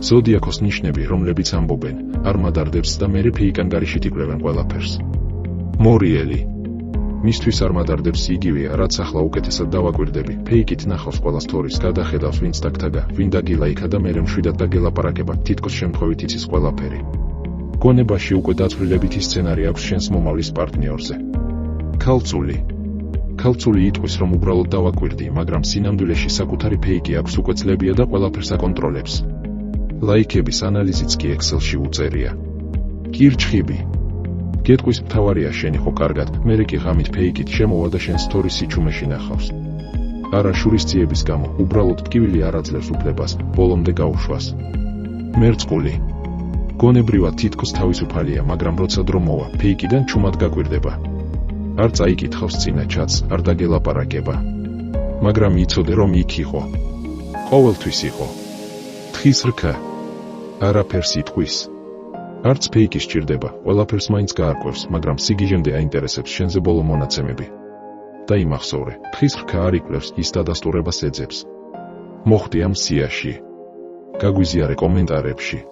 ზოდიაქოს ნიშნები, რომლებიც ამბობენ, არ მადარდებს და მერე ფეიკანგარიშით იკვლევენ ყველაფერს. მორიელი. მისთვის არ მადარდებს იგივეა, რაც ახლა უკეთესად დავაკვირდები, ფეიკით ნახავს ყველა სტორის, გადახედავს ვინც დაგტაგა, ვინ დაგილაიქა და მერე მშვიდად დაგელაპარაკება, თითქოს შემთხვევით იცის ყველაფერი. გონებაში უკვე დათვლილებითი სცენარი აქვს შენს მომავლის პარტნიორზე. ქალწული. ქალწული იტყვის, რომ უბრალოდ დავაკვირდი, მაგრამ სინამდვილეში საკუთარი ფეიკი აქვს, უკვე წლებია და ყველაფერს აკონტროლებს. ლაიქების ანალიზიც კი ექსელში უწერია. კირჩხიბი. გეტყვის, მთავარია შენი ხო კარგად, მერე კი ღამით ფეიკით შემოვა და შენ სტორის სიჩუმეში ნახავს. არა შურისძიების გამო, უბრალოდ ტკივილი არ აძლევს უფლებას, ბოლომდე გაუშვას. მერწყული. გონებრივად თითქოს თავისუფალია, მაგრამ როცა დრო მოვა, ფეიკიდან ჩუმად გაკვირდება. არ წაიკითხავს წინა ჩატს, არ დაგელაპარაკება. მაგრამ იცოდე, რომ იქ იყო. ყოველთვის იყო. თხის რქა. არაფერს იტყვის. არც ფეიკი სჭირდება, ყველაფერს მაინც გაარკვევს, მაგრამ სიგიჟემდე აინტერესებს შენზე ბოლო მონაცემები. და იმახსოვრე, თხის რქა არ იკვლევს, ის დადასტურებას ეძებს. მოხვდი ამ სიაში. გაგვიზიარე კომენტარებში.